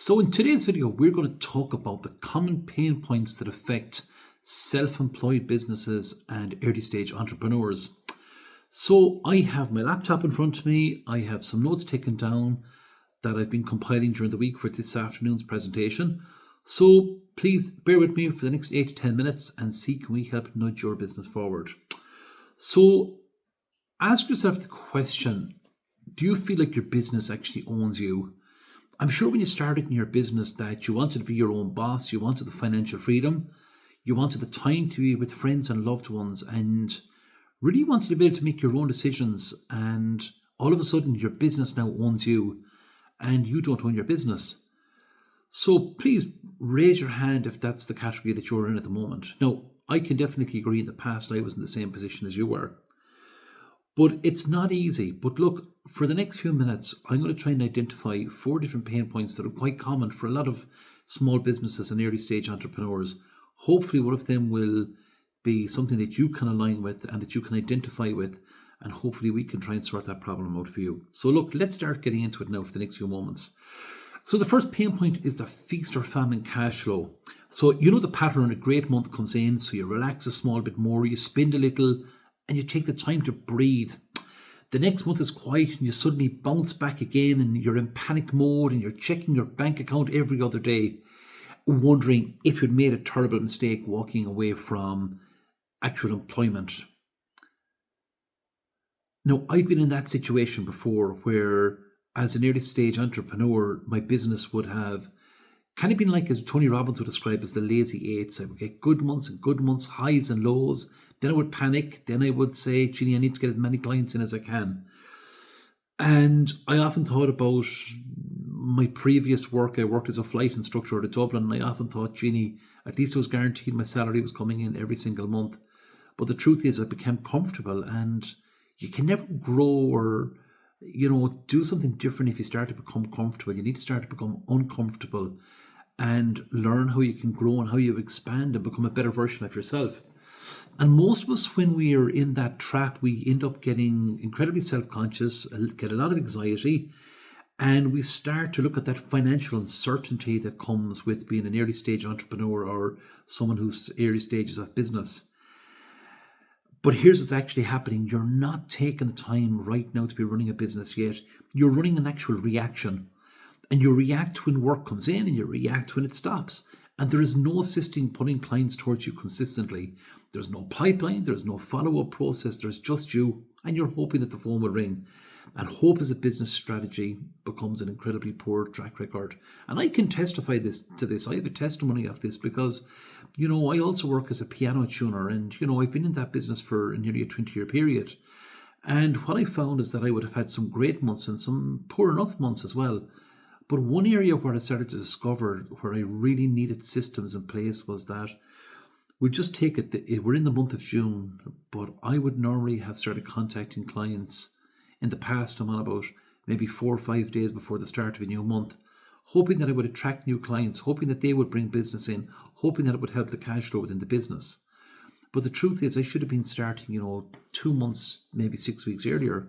So in today's video, we're going to talk about the common pain points that affect self-employed businesses and early stage entrepreneurs. So I have my laptop in front of me. I have some notes taken down that I've been compiling during the week for this afternoon's presentation. So please bear with me for the next 8 to 10 minutes and see can we help nudge your business forward. So ask yourself the question, do you feel like your business actually owns you? I'm sure when you started in your business that you wanted to be your own boss, you wanted the financial freedom, you wanted the time to be with friends and loved ones, and really wanted to be able to make your own decisions. And all of a sudden, your business now owns you, and you don't own your business. So please raise your hand if that's the category that you're in at the moment. Now, I can definitely agree in the past I was in the same position as you were. But it's not easy. But look, for the next few minutes, I'm going to try and identify 4 different pain points that are quite common for a lot of small businesses and early stage entrepreneurs. Hopefully one of them will be something that you can align with and that you can identify with, and hopefully we can try and sort that problem out for you. So look, let's start getting into it now for the next few moments. So the first pain point is the feast or famine cash flow. So you know the pattern, a great month comes in, so you relax a small bit more, you spend a little, and you take the time to breathe. The next month is quiet and you suddenly bounce back again and you're in panic mode and you're checking your bank account every other day, wondering if you'd made a terrible mistake walking away from actual employment. Now, I've been in that situation before where, as an early stage entrepreneur, my business would have kind of been like, as Tony Robbins would describe, as the lazy eights. I would get good months and good months, highs and lows. Then I would panic. Then I would say, Ginny, I need to get as many clients in as I can. And I often thought about my previous work. I worked as a flight instructor at Dublin, and I often thought, Ginny, at least I was guaranteed my salary was coming in every single month. But the truth is I became comfortable, and you can never grow or, do something different if you start to become comfortable. You need to start to become uncomfortable and learn how you can grow and how you expand and become a better version of yourself. And most of us, when we are in that trap, we end up getting incredibly self-conscious, get a lot of anxiety, and we start to look at that financial uncertainty that comes with being an early stage entrepreneur or someone who's early stages of business. But here's what's actually happening. You're not taking the time right now to be running a business yet. You're running an actual reaction. And you react when work comes in and you react when it stops. And there is no assisting putting clients towards you consistently. There's no pipeline, there's no follow-up process, there's just you, and you're hoping that the phone will ring. And hope as a business strategy becomes an incredibly poor track record. And I can testify to this. I have a testimony of this because, I also work as a piano tuner, and, I've been in that business for nearly a 20-year period. And what I found is that I would have had some great months and some poor enough months as well. But one area where I started to discover where I really needed systems in place was that we'll just take it, we're in the month of June, but I would normally have started contacting clients in the past. I'm on about maybe 4 or 5 days before the start of a new month, hoping that I would attract new clients, hoping that they would bring business in, hoping that it would help the cash flow within the business. But the truth is I should have been starting, 2 months, maybe 6 weeks earlier.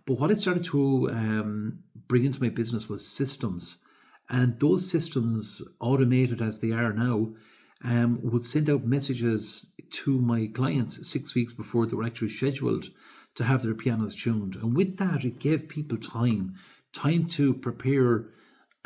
But what I started to bring into my business was systems. And those systems, automated as they are now, would send out messages to my clients 6 weeks before they were actually scheduled to have their pianos tuned. And with that, it gave people time to prepare,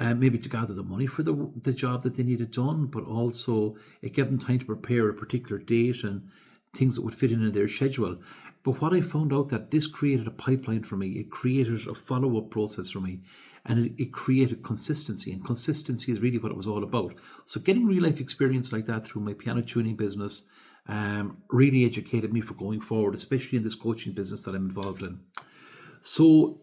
maybe to gather the money for the job that they needed done, but also it gave them time to prepare a particular date and things that would fit in their schedule. But what I found out that this created a pipeline for me, it created a follow-up process for me, and it created consistency, and consistency is really what it was all about. So getting real-life experience like that through my piano tuning business really educated me for going forward, especially in this coaching business that I'm involved in. So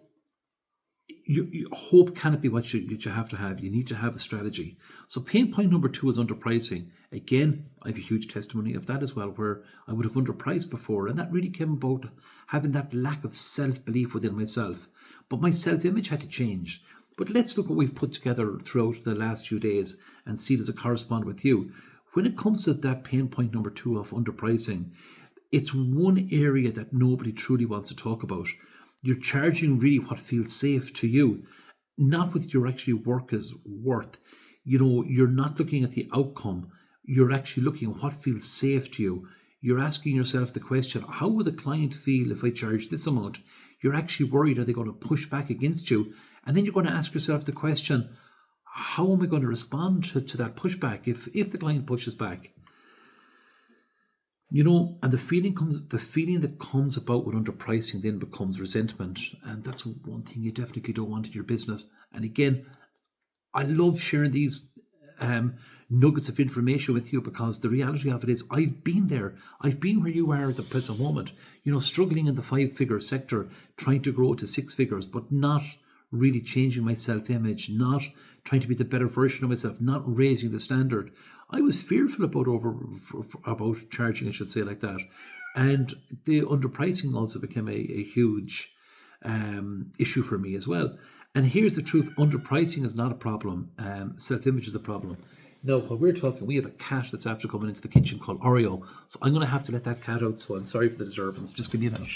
you hope cannot be what you have to have. You need to have a strategy. So pain point number 2 is underpricing. Again, I have a huge testimony of that as well, where I would have underpriced before, and that really came about having that lack of self-belief within myself. But my self-image had to change. But let's look what we've put together throughout the last few days and see does it correspond with you. When it comes to that pain point number 2 of underpricing, it's one area that nobody truly wants to talk about. You're charging really what feels safe to you. not what your actually work is worth. You're not looking at the outcome. You're actually looking at what feels safe to you. You're asking yourself the question, how would the client feel if I charge this amount? You're actually worried, are they going to push back against you? And then you're going to ask yourself the question, how am I going to respond to that pushback if the client pushes back? And the feeling that comes about with underpricing then becomes resentment. And that's one thing you definitely don't want in your business. And again, I love sharing these nuggets of information with you, because the reality of it is I've been there. I've been where you are at the present moment, struggling in the 5-figure sector, trying to grow to 6 figures, but not really changing my self-image, not trying to be the better version of myself, not raising the standard. I was fearful about charging, I should say, like that. And the underpricing also became a huge issue for me as well. And here's the truth, underpricing is not a problem. Self-image is a problem. Now, while we're talking, we have a cat that's after coming into the kitchen called Oreo. So I'm going to have to let that cat out, so I'm sorry for the disturbance. Just give me a minute.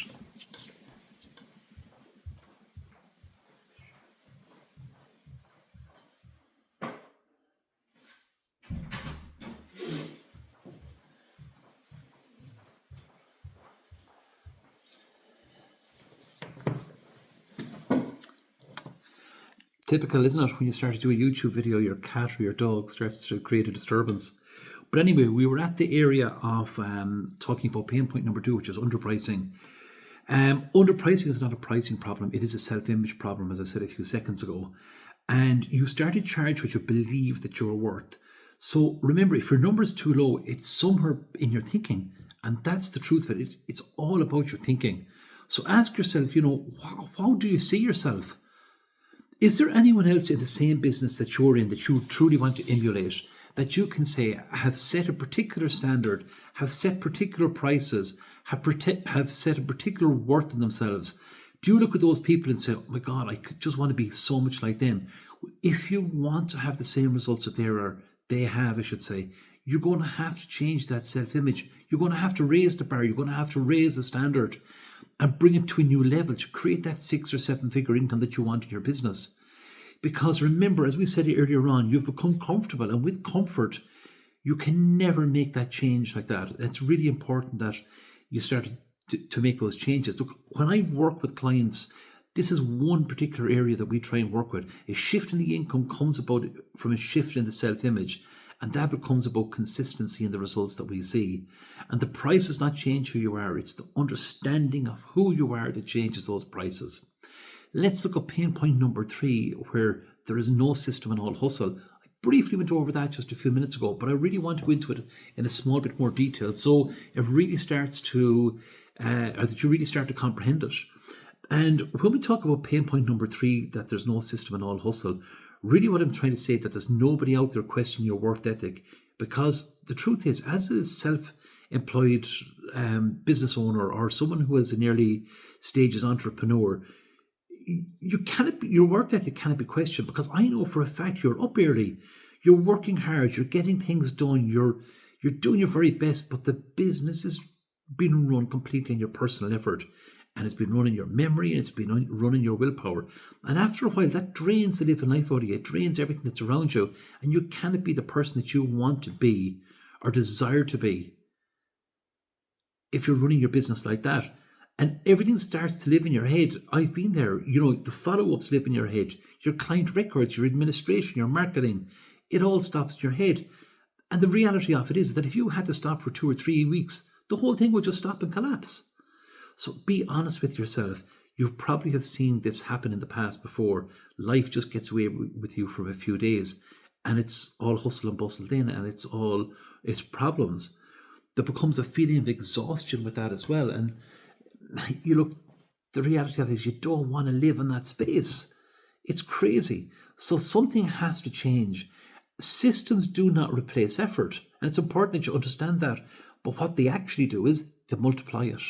Typical, isn't it? When you start to do a YouTube video, your cat or your dog starts to create a disturbance. But anyway, we were at the area of talking about pain point number 2, which is underpricing. Underpricing is not a pricing problem. It is a self-image problem, as I said a few seconds ago. And you start to charge what you believe that you're worth. So remember, if your number is too low, it's somewhere in your thinking. And that's the truth of it. It's all about your thinking. So ask yourself, how do you see yourself? Is there anyone else in the same business that you're in that you truly want to emulate, that you can say have set a particular standard, have set particular prices, have set a particular worth in themselves? Do you look at those people and say, oh my God, I just want to be so much like them? If you want to have the same results that they have, I should say, you're going to have to change that self-image. You're going to have to raise the bar. You're going to have to raise the standard and bring it to a new level to create that 6 or 7 figure income that you want in your business. Because remember, as we said earlier on, you've become comfortable, and with comfort, you can never make that change like that. It's really important that you start to make those changes. Look, when I work with clients, this is one particular area that we try and work with. A shift in the income comes about from a shift in the self-image, and that becomes about consistency in the results that we see. And the price does not change who you are. It's the understanding of who you are that changes those prices. Let's look at pain point number 3, where there is no system and all hustle. I briefly went over that just a few minutes ago, but I really want to go into it in a small bit more detail, so it really starts to, or that you really start to comprehend it. And when we talk about pain point number 3, that there's no system and all hustle, really what I'm trying to say is that there's nobody out there questioning your work ethic, because the truth is, as a self-employed business owner or someone who is an early stages entrepreneur, your work ethic cannot be questioned, because I know for a fact you're up early, you're working hard, you're getting things done, you're doing your very best, but the business has been run completely in your personal effort, and it's been running your memory, and it's been running your willpower. And after a while, that drains the living life out of you. It drains everything that's around you, and you cannot be the person that you want to be or desire to be if you're running your business like that. And everything starts to live in your head. I've been there. The follow-ups live in your head. Your client records, your administration, your marketing, it all stops in your head. And the reality of it is that if you had to stop for 2 or 3 weeks, the whole thing would just stop and collapse. So be honest with yourself. You probably have seen this happen in the past before. Life just gets away with you for a few days, and it's all hustle and bustle then, and it's problems. There becomes a feeling of exhaustion with that as well. And the reality of it is you don't want to live in that space. It's crazy. So something has to change. Systems do not replace effort, and it's important that you understand that. But what they actually do is they multiply it.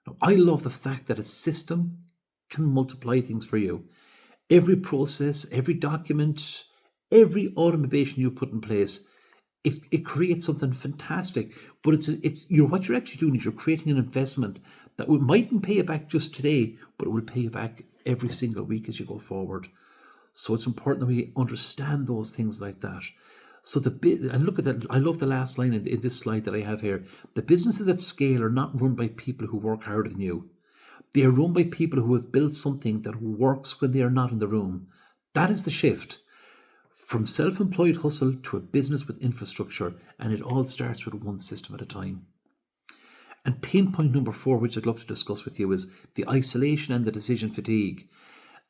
Now, I love the fact that a system can multiply things for you. Every process, every document, every automation you put in place, it creates something fantastic. But what you're actually doing is you're creating an investment that mightn't pay you back just today, but it will pay you back every single week as you go forward. So it's important that we understand those things like that. So and look at that. I love the last line in this slide that I have here. The businesses at scale are not run by people who work harder than you. They are run by people who have built something that works when they are not in the room. That is the shift from self-employed hustle to a business with infrastructure, and it all starts with one system at a time. And pain point number 4, which I'd love to discuss with you, is the isolation and the decision fatigue.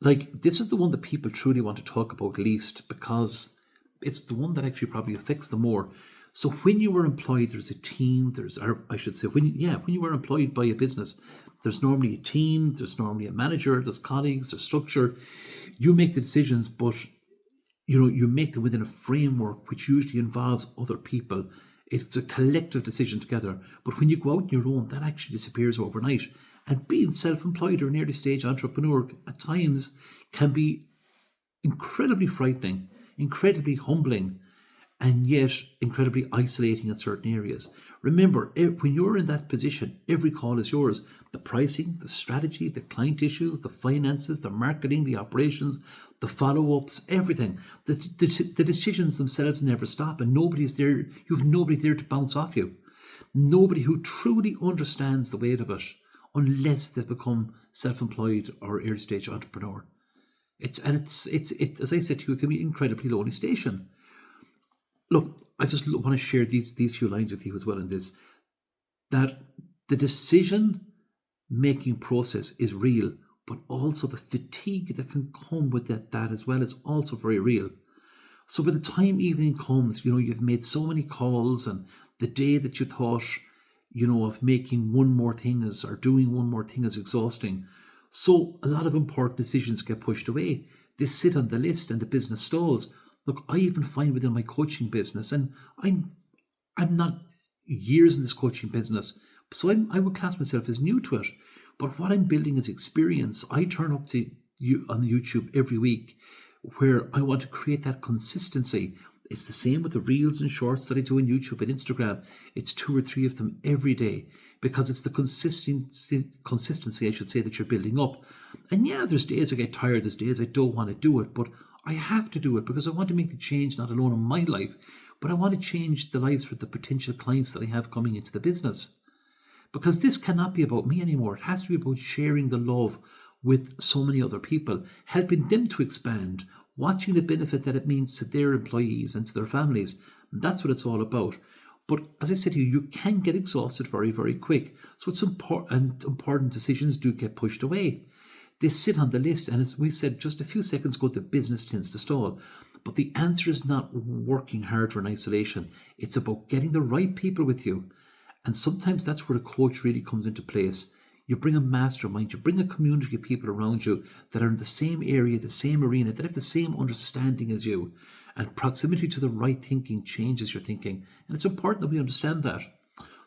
Like, this is the one that people truly want to talk about least, because it's the one that actually probably affects them more. So when you were employed, there's a team, when you were employed by a business, there's normally a team, there's normally a manager, there's colleagues, there's structure. You make the decisions, but you make them within a framework which usually involves other people. It's a collective decision together. But when you go out on your own, that actually disappears overnight. And being self-employed or an early stage entrepreneur at times can be incredibly frightening, incredibly humbling, and yet incredibly isolating in certain areas. Remember, when you're in that position, every call is yours. The pricing, the strategy, the client issues, the finances, the marketing, the operations, the follow-ups, everything. The decisions themselves never stop, and nobody's there. You have nobody there to bounce off you. Nobody who truly understands the weight of it, unless they've become self-employed or early stage entrepreneur. It's as I said to you, it can be an incredibly lonely station. Look, I just want to share these few lines with you as well in this, that the decision-making process is real, but also the fatigue that can come with that as well is also very real. So by the time evening comes, you've made so many calls, and the day that you thought, of making one more thing or doing one more thing is exhausting. So a lot of important decisions get pushed away. They sit on the list and the business stalls. Look, I even find within my coaching business, and I'm not years in this coaching business, so I would class myself as new to it. But what I'm building is experience. I turn up to you on YouTube every week, where I want to create that consistency. It's the same with the reels and shorts that I do on YouTube and Instagram. It's 2 or 3 of them every day, because it's the consistency, I should say, that you're building up. And yeah, there's days I get tired, there's days I don't want to do it, but I have to do it because I want to make the change not alone in my life, but I want to change the lives for the potential clients that I have coming into the business. Because this cannot be about me anymore. It has to be about sharing the love with so many other people, helping them to expand, watching the benefit that it means to their employees and to their families. And that's what it's all about. But as I said to you, you can get exhausted very, very quick. So it's important decisions do get pushed away. They sit on the list, and as we said just a few seconds ago, the business tends to stall. But the answer is not working harder in isolation. It's about getting the right people with you. And sometimes that's where a coach really comes into place. You bring a mastermind, you bring a community of people around you that are in the same area, the same arena, that have the same understanding as you. And proximity to the right thinking changes your thinking. And it's important that we understand that.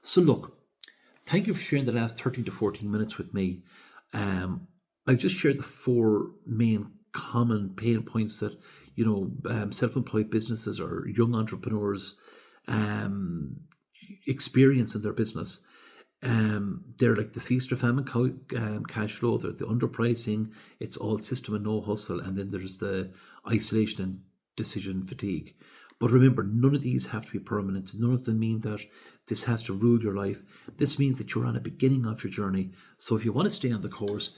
So look, thank you for sharing the last 13 to 14 minutes with me. I've just shared the 4 main common pain points that, self-employed businesses or young entrepreneurs experience in their business. They're like the feast-or-famine cash flow, they're the underpricing, it's all system and no hustle, and then there's the isolation and decision fatigue. But remember, none of these have to be permanent. None of them mean that this has to rule your life. This means that you're on a beginning of your journey. So if you want to stay on the course,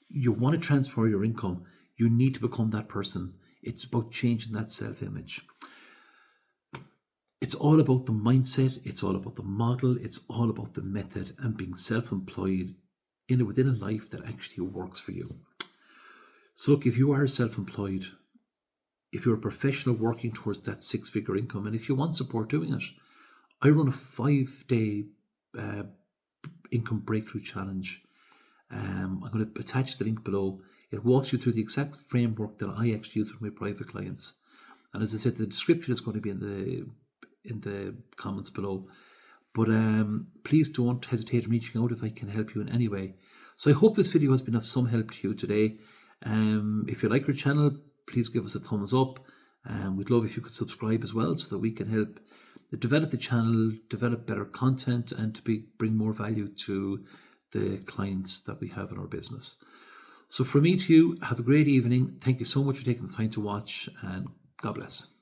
you want to transfer your income, you need to become that person. It's about changing that self-image. It's all about the mindset, it's all about the model, it's all about the method, and being self-employed within a life that actually works for you. So look, if you are self-employed, if you're a professional working towards that 6-figure income, and if you want support doing it, I run a 5-day income breakthrough challenge. I'm going to attach the link below. It walks you through the exact framework that I actually use with my private clients. And as I said, the description is going to be in the comments below. But please don't hesitate in reaching out if I can help you in any way. So I hope this video has been of some help to you today. If you like our channel, please give us a thumbs up. We'd love if you could subscribe as well, so that we can help develop the channel, develop better content, and to bring more value to the clients that we have in our business. So from me to you, have a great evening. Thank you so much for taking the time to watch, and God bless.